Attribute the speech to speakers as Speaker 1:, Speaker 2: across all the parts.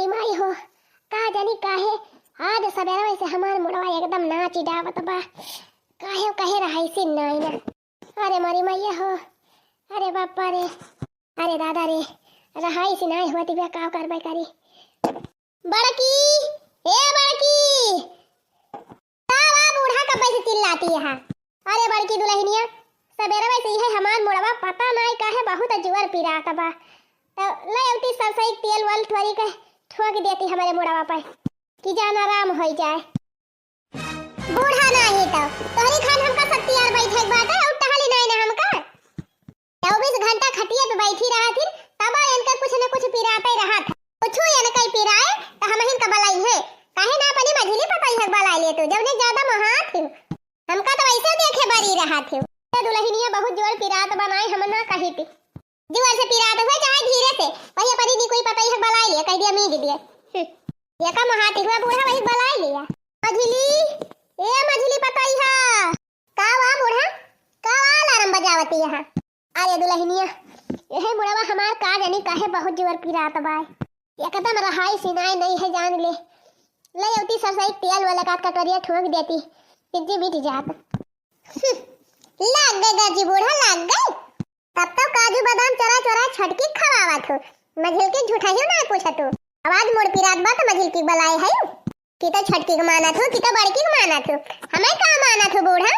Speaker 1: मरी माई हो का जानी काहे आज सवेरा वैसे हमार मुड़वा एकदम नाच डावत बा। काहे कहे रहाई सी नाई ना। अरे मरी मैया हो, अरे बापा रे, अरे दादा रे, रहाई सी नाई हुआ तिबिया का करबे करी। बड़की, ए बड़की, का बूढ़ा कब से चिल्लाती है? अरे बड़की दुल्हनिया, सवेरा वैसे है हमार मुड़वा पता नहीं काहे बहुत जुअर पिरात बा। तो ले उती सरसई तेल वाल थोड़ी के ठोक देती हमारे मुड़वा पर कि जान आराम हो जाए। बूढ़ा नहीं तो तोहरी खान हमका सत्ती यार बैठे बात है उठा हाली नहीं ना हमका 24 घंटा खटिया पे बैठी रहा थी तब इनका कुछ न कुछ पिराते रहा था। कुछ ये कई पिराए तो हम इनका बलाई है काहे ना अपनी मझली पता है बलाई ले तो जब ने ज्यादा महात थी हमका तो वैसे देखे बरी रहा थी। दुल्हनिया बहुत जोर पिरात बनाई हम ना कही थी जोर से पिरात हुए चाहे धीरे से वही परी नी कोई पता है बलाई ले कह दिया मीग दिया ये का महाती हुआ बूढ़ा वही बलाई लिया। मझली, ए मझली पताई है का वा बूढ़ा का अलार्म बजावती है। अरे दुल्हनिया यही बुढ़वा हमार का जानी काहे बहुत जोर पिरात बा एकदम रहाई सिनाई नहीं है जान ले ले उती सरसई तेल वाला काट कटोरिया ठोक देती पिज्जी मिट जात। लग गई जी बूढ़ा लग गई तब तो काजू बादाम चरा चरा छटकी खवावत हो मझिल के झूठा ही ना पूछत हो आवाज मोड़ पिरात बात मझिल की बलाई है कि तो छटकी के मानत हो कि तो बड़की के मानत हो हमें का मानत हो बूढ़ा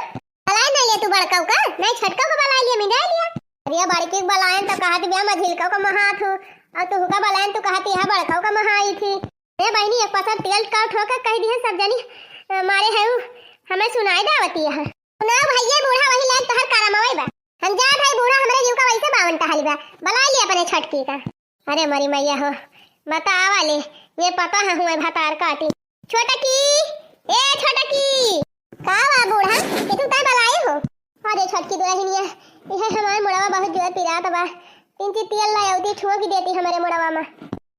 Speaker 1: बलाई नहीं ले तू बड़का का नहीं छटका को बलाई लिया मिला लिया। अरे बड़की के बलायन तो कहत बिया मझिल का महात हो और तू का बलायन तो कहती है बड़का का महाई थी। ए बहनी एक पसर तेल का ठोकर कह दी है सब जानी मारे है हमें सुनाई दावती है ना भैया बूढ़ा वही लायक तोहर करमवई बा हम जा भाई बूढ़ा हमरे जीव का वैसे 52 टहल बा बलाई ले अपने छटकी का। अरे मरी मैया हो बता वाले ये पता है हुए भतार काटी छोटकी ए छोटकी का वा बूढ़ा कि तू काय बलाई हो। अरे छटकी दुल्हनिया ये हमारे मुड़वा बहुत जोर पिरात बा तीन तेल लायौती ठोक देती हमारे मुड़वा में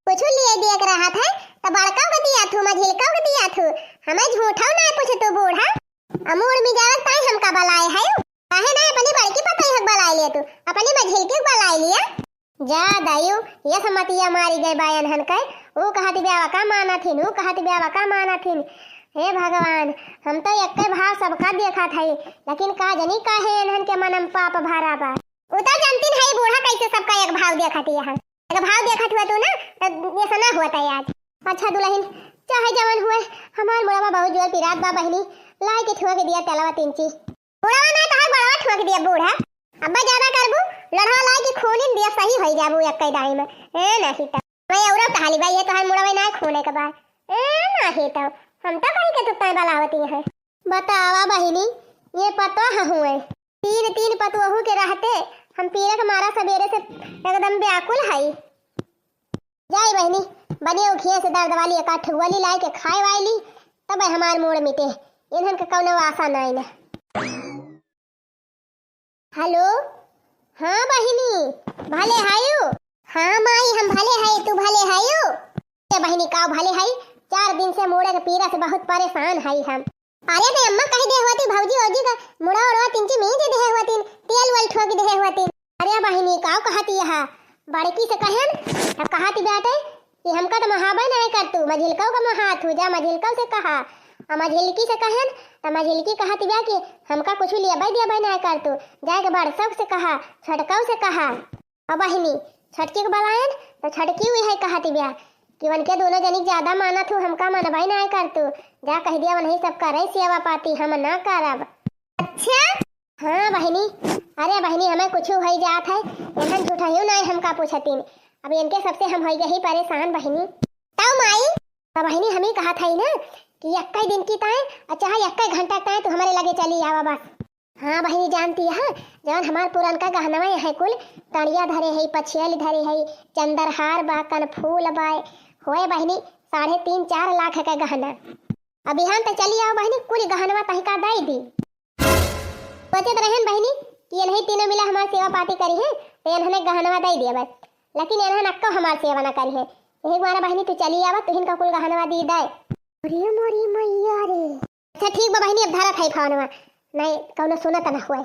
Speaker 1: कुछ लिए देख रहा था तो बड़का को दिया थू मझिलका को दिया थू हमें झूठा ना पूछ तू बूढ़ा अमूर में जावत ताई हमका बलाई है काहे ना अपनी बड़की पता है बलाई ले तू अपनी मझिलकी बलाई लिया जा दायु ये समतिया मारी गए बायन हन कई वो कहती ब्यावा का माना थी वो कहती ब्यावा का माना थी। हे भगवान हम तो एक भाव सबका देखा था लेकिन का जनी काहे इन्हन के मनम पाप भरा बा उतर जानती है बूढ़ा कैसे सबका एक भाव देखा थी यहाँ एक भाव देखा हुआ तू ना तो ये सना हुआ था आज। अच्छा दुल्हन चाहे जवन हुए हमार मुड़वा बहुत जोर पिरात बा बहनी लाई के ठोक दिया तेलवा तिंची बुढ़वा ना तो बड़वा ठोक दिया बूढ़ा अब्बा ज्यादा करबू लड़वा लाई के खूनिन दिया सही हो जाबू एक कई दाई में ए नहीं तो मैं औरा ताली भाई ये तो हर मुड़वा ना खूने के बाद ए नहीं तो हम तो कहीं के तुत्ता बलावती है। बतावा बहिनी ये पता है हुए तीन पतवहू के रहते हम पीरे के मारा सवेरे से एकदम व्याकुल है जाई बहनी बने उठिए से दर्द वाली एक ठगवाली लाई के खाए वाली तब हमार मूड मिटे इन्हन के कौनो आशा नहीं ना। हेलो हाँ बहिनी भले हायू हाँ माई हम भले है तू भले हायू ये बहिनी का भले है 4 दिन से मुड़े के पीरा से बहुत परेशान है हम। अरे तो अम्मा कह दे हुआ थी भौजी ओजी का मुड़ा उड़वा तिंची में दे हुआ थी तेल वाल ठोक दे हुआ थी। अरे बहिनी का कहती है बड़की से कहन अब कहती बेटे कि हमका तो महाबा नहीं कर तू मझिलका का महात हो जा मझिलका से कहा मझिलकी से कहन तो मझिलकी कहती बा कि हमका कुछ लिया भाई नहीं कर तू जाके बड़सक से कहा छटकाव से कहा अब बहिनी छटकी के बलायन तो छटकी हुई है कहती बा कि उनके दोनों जनी ज्यादा माना थू हमका मनवाई नहीं कर तू जा कह दिया वही सब करे सेवा पाती हम ना करब। अच्छा हाँ बहिनी अरे बहिनी हमें कुछ हो जात है इन्हन झूठा ही नहीं हमका पूछतीन अब इनके सबसे हम हो गई परेशान बहिनी तब माई तो बहिनी हम ही कहा था ना कि एक दिन की ताए और चाहे एक घंटा ताए तो हमारे लगे चली आवा बस। हाँ बहिनी जानती है जौन हमार पुरान का गहनवा है कुल तड़िया धरे है पछियल धरे है चंदरहार बा कनफूल बा होए बहिनी 3.5-4 लाख का गहना अभी हम तो चली आओ बहिनी कुल गहनवा तही का दाई दी सोचे रहन बहिनी कि ये नहीं तीनों मिला हमारी सेवा पाती करी है तो इन्होंने गहनवा दे दिया बस लेकिन इन्होंने अक्को हमारी सेवा ना करी है यही बार बहिनी तू चली आवा तुहिन का कुल गहनवा दी दाए। अरे मोरी मैया रे अच्छा ठीक बा बहिनी अब धारा थाई फावनवा नहीं कौनो सुनत ना हुए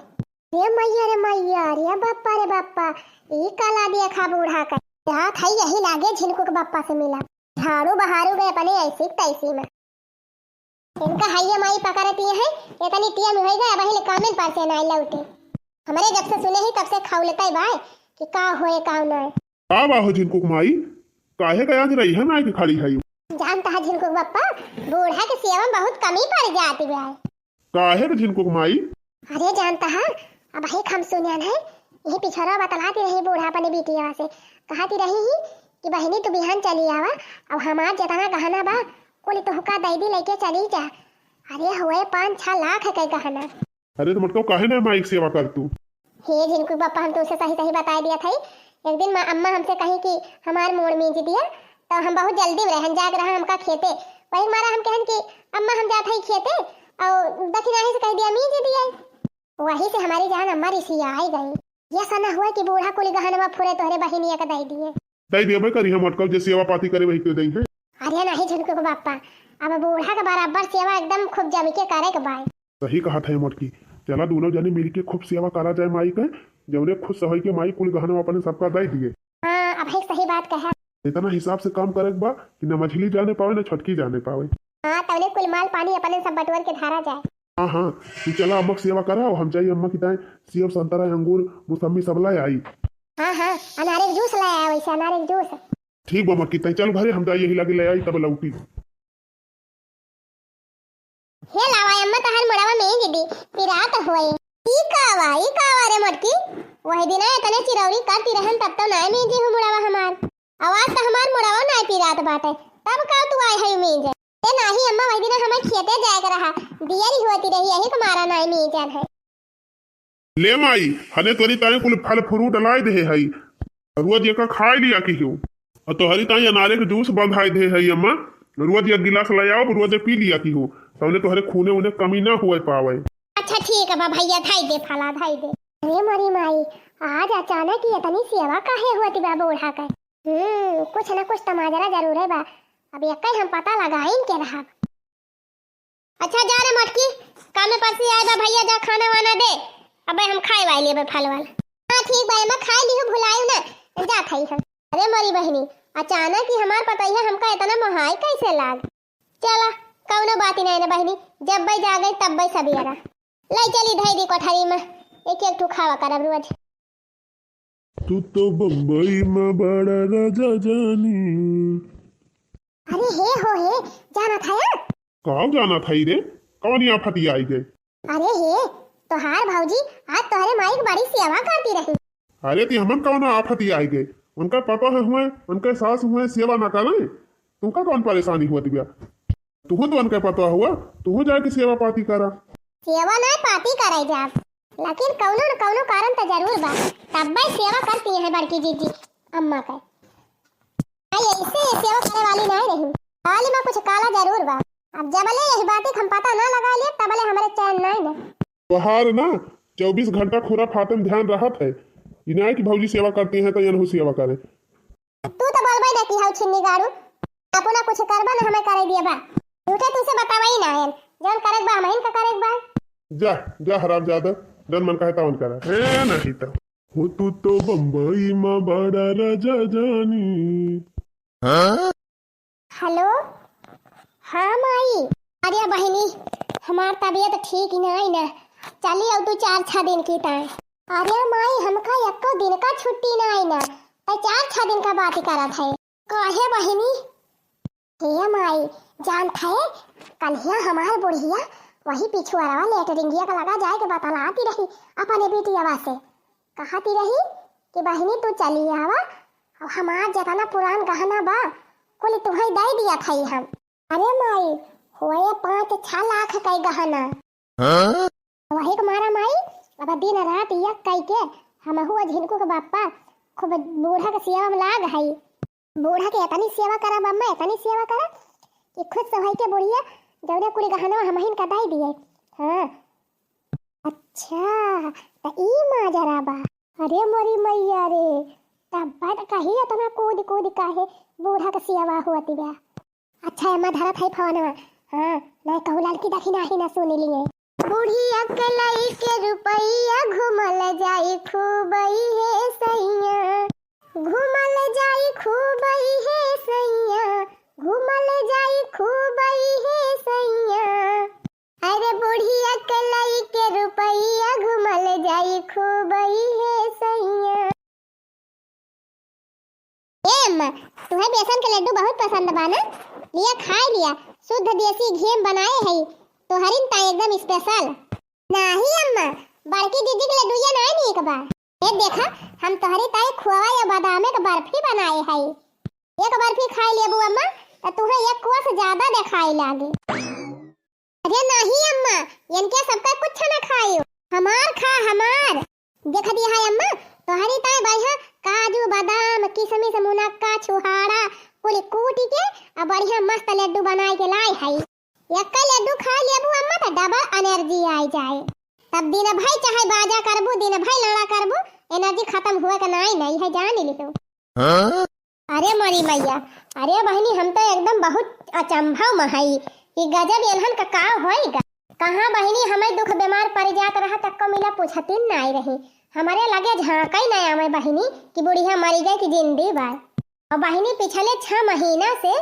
Speaker 1: रे मैया रे बाप्पा ई काला देखा बूढ़ा का हाथ है यही लागे झिनको के बाप्पा से मिला झाड़ू बहारू गए अपने ऐसी तैसी में इनका हाइया माई पकड़ती है इतनी टिया में हो गया वही कामें पास से ना लौटे हमारे जब से सुने ही तब से खाऊ लेता है भाई कि का होए का ना
Speaker 2: का बाहो झिनकुक माई काहे का आज रही है ना कि खड़ी है
Speaker 1: जानता है झिनकुक बप्पा बूढ़ा के सेवा में बहुत कमी पड़ जाती है
Speaker 2: काहे के झिनकुक माई
Speaker 1: अरे जानता है अब ही हम सुनियान है यही पिछड़ा बतलाती रही बूढ़ा अपने बेटिया से कहती रही ही कि बहनी तू बिहान चली आवा अब हमार जितना गहना बा कुल तोहका दैदी लेके चली जा अरे हुए 5-6 लाख है गहना
Speaker 2: अरे तो मतलब काहे ना माई सेवा कर तू
Speaker 1: हे जिनको पापा हम तो उसे सही सही बता दिया था एक दिन अम्मा हमसे कही कि हमार मोड़ मीज दिया तो हम बहुत जल्दी रहन जाग रहा हमका खेते वही मारा हम कहन कि अम्मा हम जात है खेते और दक्षिणाही से कह दिया मीज दिया वही से हमारी जान अम्मा ऋषि आई गई ये सना हुआ कि बूढ़ा कुल गहनवा फुरे तोहरे बहिनिया का दई दिए
Speaker 2: दई देबे करी हम अटकल जे सेवा पाती करे वही के दई है
Speaker 1: अरे नहीं झुनको को बापा अब बूढ़ा का बराबर सेवा एकदम खूब जमी के करे के भाई
Speaker 2: सही कहा था मटकी चला दोनों जने मिल के खूब सेवा करा जाए माई के जौने खुश सही के माई कुल गहना अपने सबका दई दिए
Speaker 1: हां अब एक सही बात कहा
Speaker 2: इतना हिसाब से काम करे बा कि न मछली जाने पावे न छटकी जाने पावे
Speaker 1: हां तवले कुल माल पानी अपने सब बटवर के धारा जाए
Speaker 2: हां तू चला अम्मा सेवा करा हम जाइए अम्मा की ताए सेब संतरा अंगूर मौसमी सब लाए आई
Speaker 1: हां अनार जूस लाया वैसे अनार जूस
Speaker 2: ठीक बा मक्की ताई चल घरे हम जाइए ही लगे ले आई तब लौटी
Speaker 1: हे लावा अम्मा तहर मड़ावा में दीदी पिरात होए ई कावा रे मटकी वही दिन तने चिरौरी काटी रहन तब तो नाय में जी मुड़ावा हमार आवाज तो हमार मुड़ावा नाय पिरात बाटे तब का तू आए है में जे ते नाही अम्मा वही दिन हमें खेते जाए कर रहा दियरी होती रही यही तुम्हारा नाय में जान है
Speaker 2: ले माई हने तोरी ताए कुल फल फ्रूट लाई दे है रोज एक खाई लिया की हो और तोहरी ताई अनारे के जूस बंधाई दे है अम्मा रोज एक गिलास ले आओ रोज पी लिया की हो तौने तोहरे खूने उन्हें कमी ना हुए पावे
Speaker 1: अच्छा ठीक है बा भैया धाई दे फला धाई दे अरे मरी माई आज अचानक ही इतनी सेवा काहे होती बा बूढ़ा का कुछ ना कुछ तमाजरा जरूर है बा अब एक हम पता लगाइन के रहा अच्छा जा रे मटकी काम में परसी आए बा भैया जा खाना वाना दे अबे हम खाए वाले बे फल वाला हां ठीक बा मैं खा लियो भुलायो ना जा खाई हम अरे मरी बहनी अचानक ही हमार पता है हमका इतना मोहाई कैसे लाग चला कौनो बात नहीं ना बहनी जब भाई जा गई तब भाई सबियरा ले चली धाई दी कोठरी में एक एक ठू खावा करब रोज
Speaker 2: तू तो बम्बई में बड़ा राजा जानी
Speaker 1: अरे हे हो हे जाना था या
Speaker 2: कहाँ जाना था रे कौन यहाँ फटी आई गए
Speaker 1: अरे हे तोहार भौजी आज तोहरे माई की बड़ी सेवा करती रही
Speaker 2: अरे ती हमन कौन आफत ही आई गए उनका पता है हुए उनके सास हुए सेवा न करे तुमका कौन परेशानी हुआ दिव्या तुह तो उनके पता हुआ तुह जाके सेवा पाती करा
Speaker 1: सेवा ना पाती कराई जाब लेकिन कौनो न कौनो कारण तो जरूर बा तब भाई सेवा करती है बड़की जीजी अम्मा का आई ऐसे सेवा करे वाली नहीं रही हाल में कुछ काला जरूर बा अब जबले यही बात हम पता ना लगा लिए तबले हमारे चैन नहीं ना
Speaker 2: बहार ना 24 घंटा खुरा फातम ध्यान रहत है इनाय की भौजी सेवा करती हैं तो यनहु सेवा करे
Speaker 1: तू तो बोलबे देखी हाउ छिन्नी गाड़ू अपना कुछ करबा ना हमें करे दिए बा झूठे तुसे बतावई ना है जन करक बा महिन का करक बा
Speaker 2: जा जा हराम ज्यादा जन मन कहता उन करा है नहीं तो हो तू तो बम्बई में बड़ा राजा जानी
Speaker 1: हेलो हाँ माई अरे बहनी हमार तबीयत ठीक ही नहीं ना चली अब तू 4-6 दिन की ताए अरे माई हमका एको दिन का छुट्टी नहीं ना तो 4-6 दिन का बात करा था काहे बहनी हे माई जान थे कन्हैया हमार बुढ़िया वही पिछुआरा लेटरिंगिया का लगा जाए के बतलाती रही अपने बेटिया से कहती रही कि बहनी तू चली आवा और हमार जितना पुरान गहना बा कुल तुम्हें दे दिया था हम अरे माई हुए 5-6 लाख का गहना वही तुम्हारा माई अब दिन रात यक कई के हम हुआ झिनको के बापा खूब बूढ़ा के सेवा में लाग है बूढ़ा के इतनी सेवा करा बम्मा इतनी सेवा करा कि खुद से भाई के बुढ़िया जौने कुली गहना हम हिन का दे दिए हां अच्छा तो ई माजरा बा अरे मोरी मैया रे तब बात कही इतना कूद कूद काहे बूढ़ा के सेवा होती बा अच्छा मैं धरा थाई फोन हां मैं कहू लड़की दखिना ही ना सुन लिए बुढ़िया के लाई के रुपैया घुमल जाई खूबई है सैया घुमल जाई खूबई है सैया बेसन के लड्डू बहुत पसंद बा ना, लिया खा लिया। शुद्ध देसी घी में बनाए है तो हरिन ता एकदम स्पेशल। नहीं अम्मा, बड़की दीदी के लड्डू ये नहीं नीक बा। ये देखा हम तोहरी ताई खोवा या बादाम के बर्फी बनाए है। एक बर्फी खाई लेबू अम्मा तो तुम्हें एक कोस ज्यादा दिखाई लागे। अरे नहीं अम्मा, इनके सबका कुछ न खाइयो, हमार खा हमार। देख दिया है अम्मा तोहरी ताई बढ़िया काजू बादाम किशमिश मुनक्का छुहाड़ा पूरी कूटी के और बढ़िया मस्त लड्डू बनाए के लाई है। एक लड्डू खा लेबू अम्मा तो डबल एनर्जी आई जाए। तब दिन भाई चाहे बाजा करबू दिन भाई लड़ा करबू एनर्जी खत्म हुए का नहीं है, जान ली तो। अरे मरी मैया, अरे बहनी हम तो एकदम बहुत अचंभव में हई कि गजब एहन का होएगा। कहाँ बहनी हमें दुख बीमार पड़ जात रहा तक को मिला पूछती नहीं रही। हमारे लगे झांका ही नहीं आवे बहनी कि बुढ़िया मरी गई कि जिंदी बा। और बहनी पिछले 6 महीना से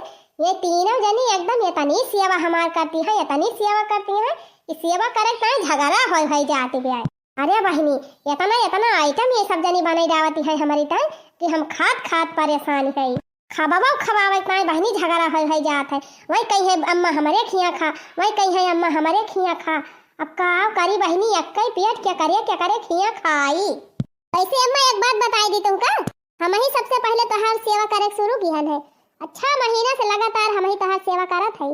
Speaker 1: ये तीनों जनी एकदम इतनी सेवा हमार करती है, इतनी सेवा करती है कि सेवा करे ताई झगड़ा हो जाती है। अरे बहनी इतना आइटम ये सब जनी बनाई जावती है हमारी ताई कि हम खात परेशान है। खवावे ताई बहनी झगड़ा हो जात है। वही कही है अम्मा हमारे खिया खा, वही कही है अम्मा हमारे खिया खा। अब का करी बहनी अक्कई पेट क्या करे खिया खाई। ऐसे अम्मा एक बात बताई दी तुमका, हम ही सबसे पहले तोहार सेवा करे शुरू किया है। अच्छा महीना से लगातार हम ही तोहार सेवा करत है।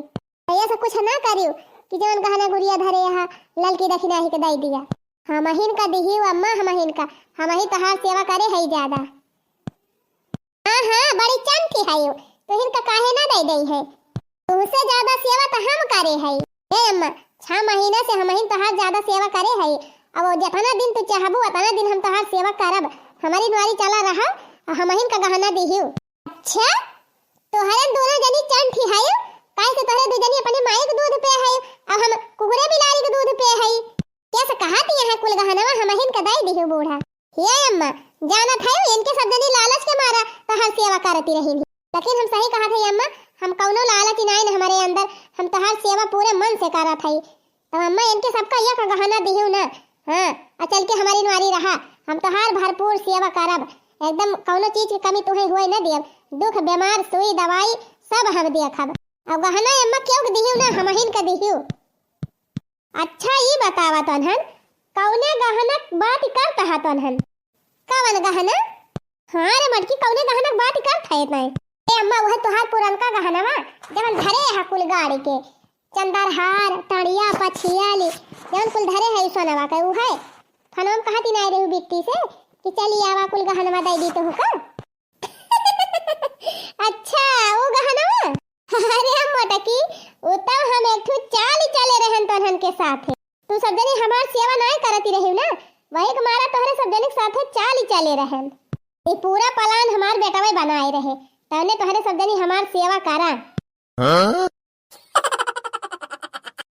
Speaker 1: ऐसा कुछ ना करियो कि जवन गहना गुड़िया धरे यहाँ ललकी दक्षिणा ही के दई दिया। हम हिन का दिही अम्मा, हम ही तोहार सेवा करे है ज्यादा। हाँ बड़ी चंकी है यो, तो हिन का काहे ना दे दई है। तुमसे ज्यादा सेवा तो हम करे है। ए अम्मा 6 महीना से हम ही तोहार ज्यादा सेवा करे है। अब जितना दिन तू चाहबू उतना दिन हम तोहार सेवा करब। हमारी द्वारी चला रहा और हम ही का गहना दिहियो। अच्छा तोहरे दोनों जनी चंठी है यो, काहे से तोहरे दो जनी अपने माई के दूध पे है, अब हम कुकुरे बिलारी के दूध पे है। कैसे कहाती है कुल गहना हम ही का दई दिहियो बूढ़ा। ये अम्मा जानत है इनके सब जनी लालच के मारा तोहार सेवा करती रही, लेकिन हम सही कहा थे अम्मा, हम कौनो लालच नहीं हमारे अंदर, हम तोहार सेवा पूरे मन से करत है। तो अम्मा इनके सबका एक गहना दिहियो ना। हाँ चल के हमारी नुआरी रहा, हम तोहार भरपूर सेवा करब, एकदम कौनो चीज की कमी तुम्हें हुए न देब। दुख बीमार सुई दवाई सब हम देखब। अब गहना अम्मा क्यों दिहियो ना, हम ही का दिहियो। अच्छा ये बतावा तोहन कौने गहना बात करता है तोहन? कौन गहना? हाँ रे मटकी कौने गहना बात करता है नहीं? ए अम्मा वह तोहार पुरनका गहना बा जवन धरे है कुल गाड़ी के, चंदरहार टड़िया पछियाली जवन कुल धरे है सोनवा के उ है। फनोम कहती नहीं रही बिट्टी से कि चली आवा कुल गहना दे दी तो का। अच्छा वो गहना बा? अरे मटकी वो तो हम एक ठो चाल चले रहन तोहन के साथ। तू सब जनी हमार सेवा नहीं करती रही ना, वही के मारा तोहरे सब जनी साथ चाल चले रहन। ये पूरा प्लान हमार बेटा भाई बनाए रहे, तने तोहरे सब जनी हमार सेवा करा।